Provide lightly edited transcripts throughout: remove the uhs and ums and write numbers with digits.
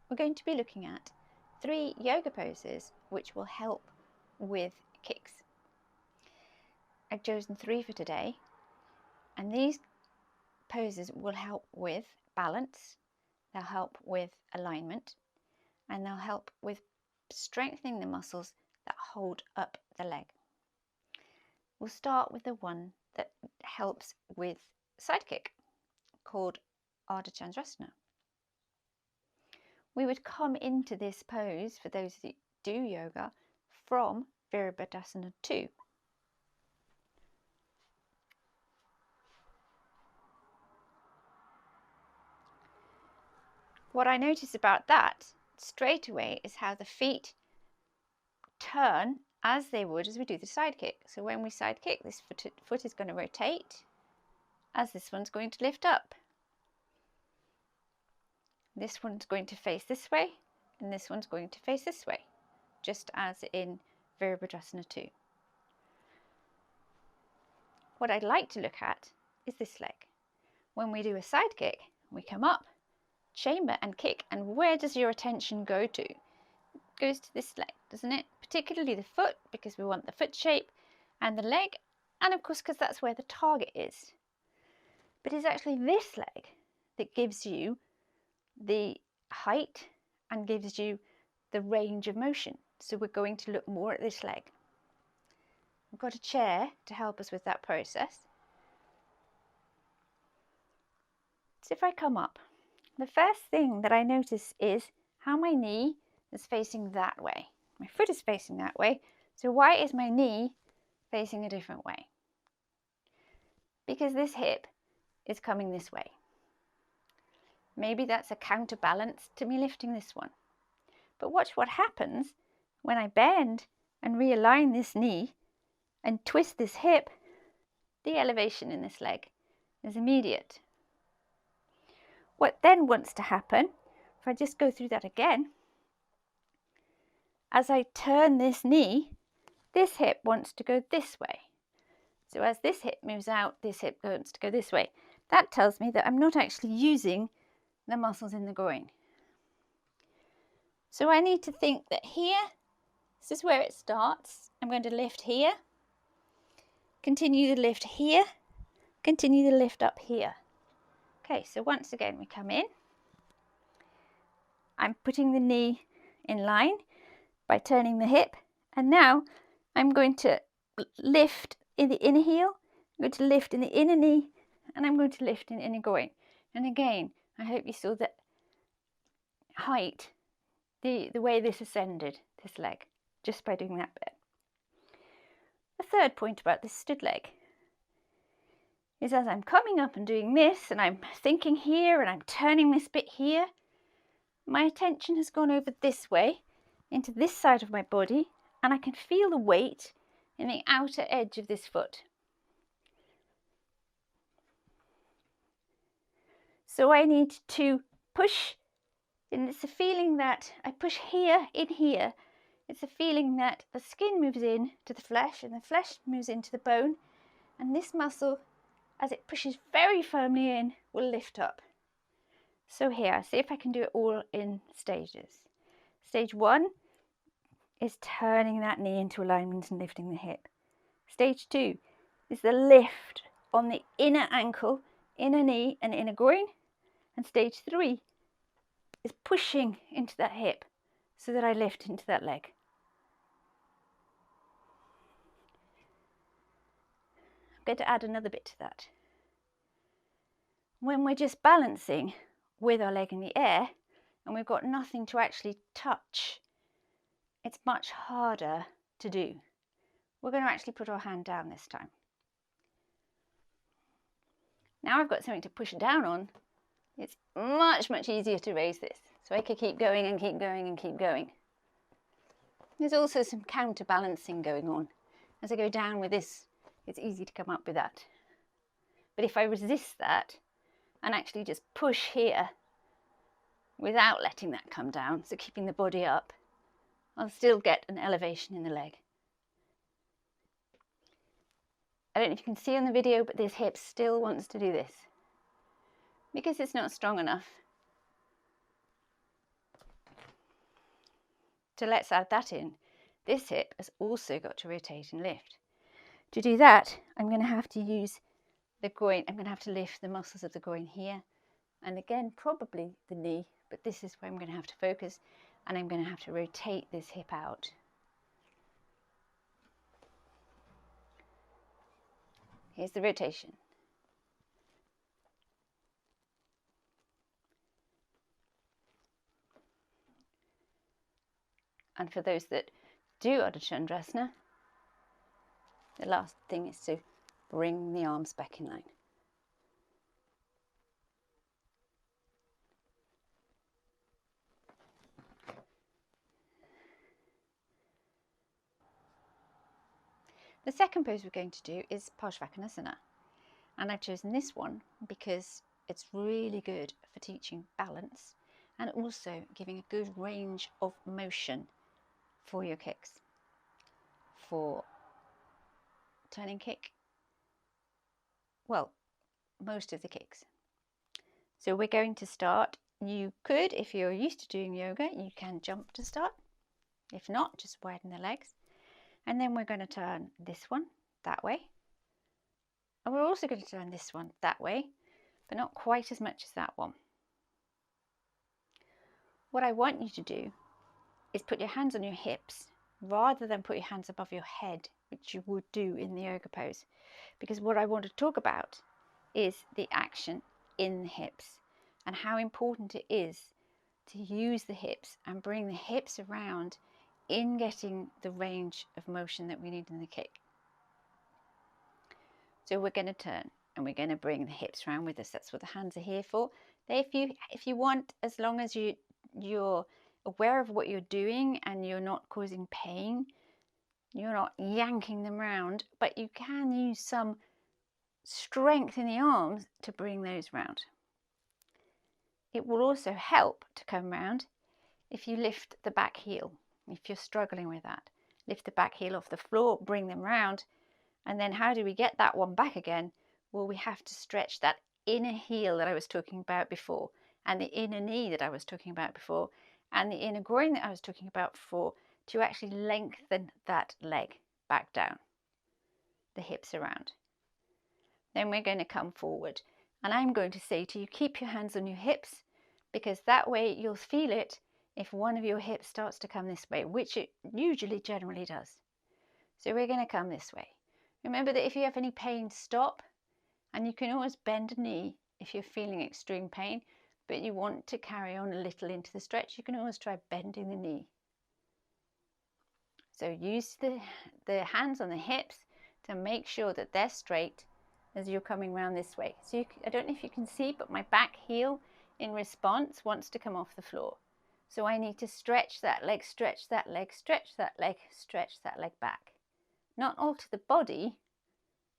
we're going to be looking at 3 yoga poses which will help with kicks. I've chosen 3 for today, and these poses will help with balance, they'll help with alignment, and they'll help with strengthening the muscles that hold up the leg. We'll start with the one that helps with side kick, called Ardha Chandrasana. We would come into this pose, for those that do yoga, from Virabhadrasana 2. What I notice about that straight away is how the feet turn as they would as we do the side kick. So when we side kick, this foot is going to rotate as this one's going to lift up. This one's going to face this way, and this one's going to face this way, just as in Virabhadrasana 2. What I'd like to look at is this leg. When we do a side kick, we come up, chamber and kick, and where does your attention go to? It goes to this leg, doesn't it? Particularly the foot, because we want the foot shape, and the leg, and of course because that's where the target is. But it's actually this leg that gives you the height and gives you the range of motion. So we're going to look more at this leg. I've got a chair to help us with that process. So if I come up, the first thing that I notice is how my knee is facing that way. My foot is facing that way. So why is my knee facing a different way? Because this hip is coming this way. Maybe that's a counterbalance to me lifting this one. But watch what happens when I bend and realign this knee and twist this hip. The elevation in this leg is immediate. What then wants to happen, if I just go through that again, as I turn this knee, this hip wants to go this way. So as this hip moves out, this hip wants to go this way. That tells me that I'm not actually using the muscles in the groin. So I need to think that here, this is where it starts. I'm going to lift here, continue the lift here, continue the lift up here. Okay, so once again we come in. I'm putting the knee in line by turning the hip, and now I'm going to lift in the inner heel, I'm going to lift in the inner knee, and I'm going to lift in the inner groin. And again, I hope you saw the height, the way this ascended, this leg, just by doing that bit. The third point about this stood leg is as I'm coming up and doing this, and I'm thinking here, and I'm turning this bit here, my attention has gone over this way, into this side of my body, and I can feel the weight in the outer edge of this foot. So I need to push, and it's a feeling that I push here, in here. It's a feeling that the skin moves in to the flesh, and the flesh moves into the bone, and this muscle, as it pushes very firmly in, will lift up. So here, see if I can do it all in stages. Stage 1 is turning that knee into alignment and lifting the hip. Stage 2 is the lift on the inner ankle, inner knee and inner groin. And stage 3 is pushing into that hip so that I lift into that leg. I'm going to add another bit to that. When we're just balancing with our leg in the air and we've got nothing to actually touch, it's much harder to do. We're going to actually put our hand down this time. Now I've got something to push down on. It's much, much easier to raise this. So I can keep going and keep going and keep going. There's also some counterbalancing going on. As I go down with this, it's easy to come up with that. But if I resist that and actually just push here without letting that come down, so keeping the body up, I'll still get an elevation in the leg. I don't know if you can see on the video, but this hip still wants to do this because it's not strong enough. let's add that in. This hip has also got to rotate and lift. To do that, I'm going to have to use the groin. I'm going to have to lift the muscles of the groin here, and again probably the knee, but this is where I'm going to have to focus, and I'm going to have to rotate this hip out. Here's the rotation. And for those that do Ardha Chandrasana, the last thing is to bring the arms back in line. The second pose we're going to do is Parsvakonasana, and I've chosen this one because it's really good for teaching balance and also giving a good range of motion for your kicks, for turning kick, well, most of the kicks. So we're going to start. You could, if you're used to doing yoga, you can jump to start. If not, just widen the legs. And then we're going to turn this one that way. And we're also going to turn this one that way, but not quite as much as that one. What I want you to do is put your hands on your hips rather than put your hands above your head, which you would do in the yoga pose. Because what I want to talk about is the action in the hips and how important it is to use the hips and bring the hips around in getting the range of motion that we need in the kick. So we're going to turn and we're going to bring the hips around with us. That's what the hands are here for. If you want, as long as you're aware of what you're doing and you're not causing pain, you're not yanking them around, but you can use some strength in the arms to bring those round. It will also help to come round if you lift the back heel. If you're struggling with that, lift the back heel off the floor, bring them round. And then how do we get that one back again? Well, we have to stretch that inner heel that I was talking about before, and the inner knee that I was talking about before, and the inner groin that I was talking about before, to actually lengthen that leg back down, the hips around. Then we're going to come forward, and I'm going to say to you, keep your hands on your hips, because that way you'll feel it if one of your hips starts to come this way, which it usually generally does. So we're going to come this way. Remember that if you have any pain, stop, and you can always bend a knee if you're feeling extreme pain, but you want to carry on a little into the stretch, you can always try bending the knee. So use the hands on the hips to make sure that they're straight as you're coming around this way. So I don't know if you can see, but my back heel in response wants to come off the floor. So I need to stretch that leg, stretch that leg, stretch that leg, stretch that leg back. Not alter the body,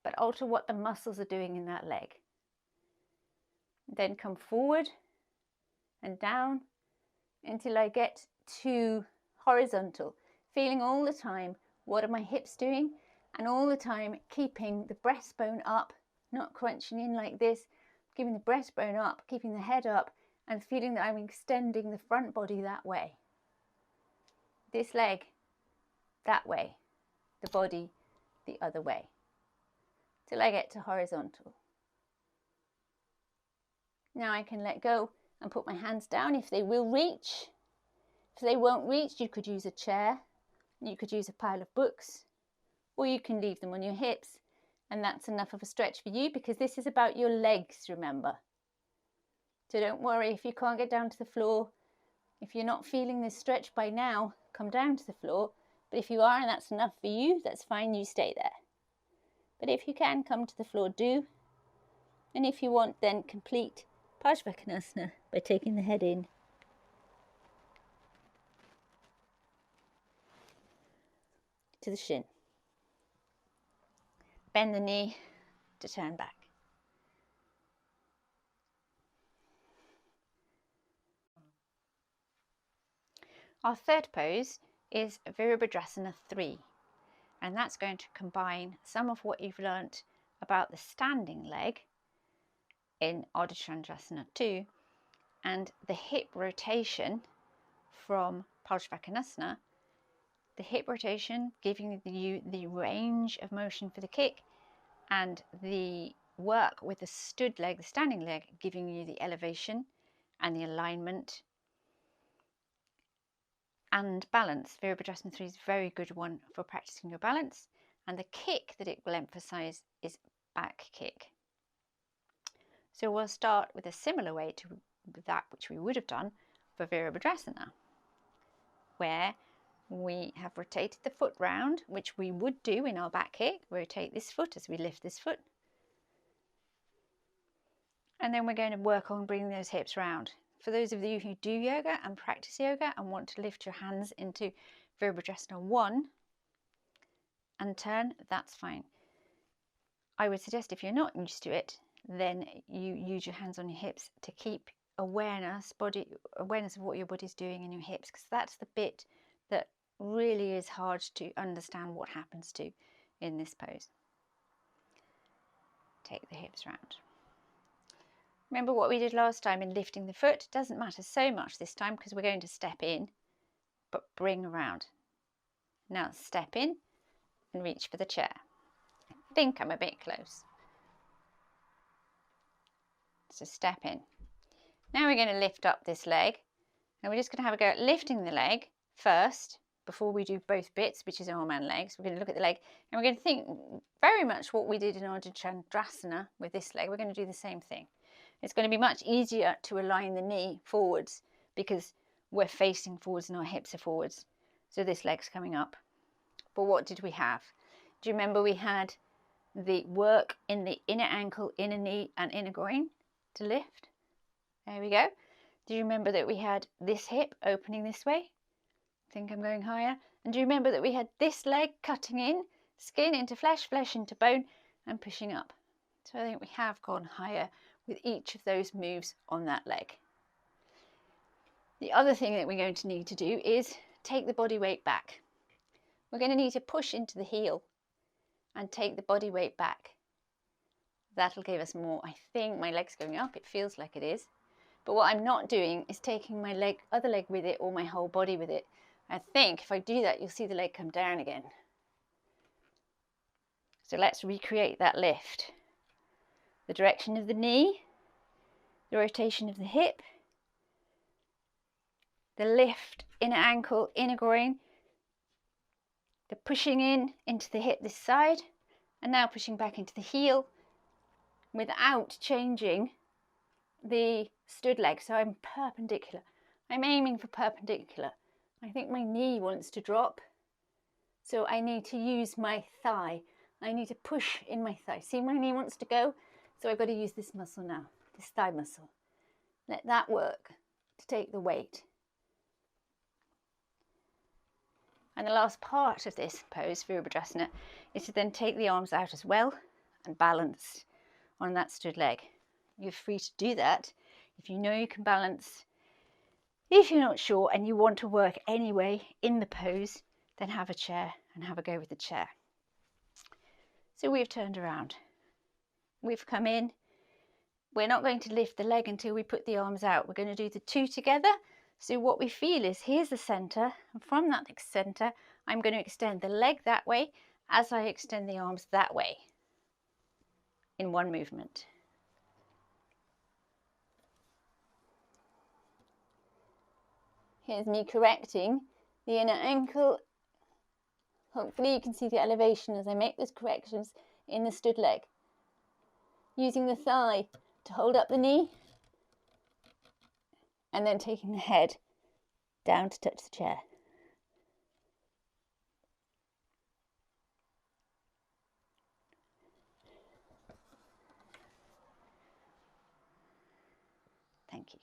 but alter what the muscles are doing in that leg. Then come forward and down until I get to horizontal, feeling all the time what are my hips doing, and all the time keeping the breastbone up, not crunching in like this, keeping the breastbone up, keeping the head up, and feeling that I'm extending the front body that way. This leg that way, the body the other way, till I get to horizontal. Now I can let go and put my hands down if they will reach. If they won't reach, you could use a chair, you could use a pile of books, or you can leave them on your hips, and that's enough of a stretch for you, because this is about your legs, remember. So don't worry if you can't get down to the floor. If you're not feeling this stretch by now, come down to the floor. But if you are and that's enough for you, that's fine, you stay there. But if you can come to the floor, do. And if you want, then complete Parsvakonasana by taking the head in. To the shin. Bend the knee to turn back. Our third pose is Virabhadrasana 3, and that's going to combine some of what you've learnt about the standing leg in Ardha Chandrasana 2 and the hip rotation from Parsvakonasana the hip rotation giving you the range of motion for the kick, and the work with the stood leg, the standing leg, giving you the elevation and the alignment and balance. Variable adjustment 3 is a very good one for practicing your balance, and the kick that it will emphasize is back kick. So we'll start with a similar way to that which we would have done for Virabhadrasana, where we have rotated the foot round, which we would do in our back kick. Rotate this foot as we lift this foot. And then we're going to work on bringing those hips round. For those of you who do yoga and practice yoga and want to lift your hands into Virabhadrasana 1 and turn, that's fine. I would suggest if you're not used to it, then you use your hands on your hips to keep awareness of what your body's doing in your hips, because that's the bit that really is hard to understand what happens to in this pose. Take the hips round. Remember what we did last time in lifting the foot? It doesn't matter so much this time because we're going to step in, but bring around. Now step in and reach for the chair. I think I'm a bit close. So step in. Now we're going to lift up this leg, and we're just going to have a go at lifting the leg first before we do both bits, which is arm and legs. We're going to look at the leg, and we're going to think very much what we did in Ardha Chandrasana with this leg. We're going to do the same thing. It's going to be much easier to align the knee forwards because we're facing forwards and our hips are forwards. So this leg's coming up. But what did we have? Do you remember we had the work in the inner ankle, inner knee and inner groin to lift? There we go. Do you remember that we had this hip opening this way? I think I'm going higher. And do you remember that we had this leg cutting in, skin into flesh, flesh into bone, and pushing up? So I think we have gone higher with each of those moves on that leg. The other thing that we're going to need to do is take the body weight back. We're going to need to push into the heel and take the body weight back. That'll give us more. I think my leg's going up. It feels like it is. But what I'm not doing is taking my other leg with it or my whole body with it. I think if I do that, you'll see the leg come down again. So let's recreate that lift. The direction of the knee, the rotation of the hip, the lift, inner ankle, inner groin, the pushing in into the hip this side, and now pushing back into the heel without changing the stood leg. So I'm perpendicular. I'm aiming for perpendicular. I think my knee wants to drop, so I need to use my thigh. I need to push in my thigh. See, my knee wants to go, so I've got to use this muscle now, this thigh muscle. Let that work to take the weight. And the last part of this pose, Virabhadrasana, is to then take the arms out as well and balance on that stood leg. You're free to do that if you know you can balance. If you're not sure and you want to work anyway in the pose, then have a chair and have a go with the chair. So we've turned around. We've come in. We're not going to lift the leg until we put the arms out. We're going to do the two together. So what we feel is here's the center, and from that center, I'm going to extend the leg that way as I extend the arms that way in one movement. Here's me correcting the inner ankle. Hopefully you can see the elevation as I make those corrections in the stood leg. Using the thigh to hold up the knee and then taking the head down to touch the chair. Thank you.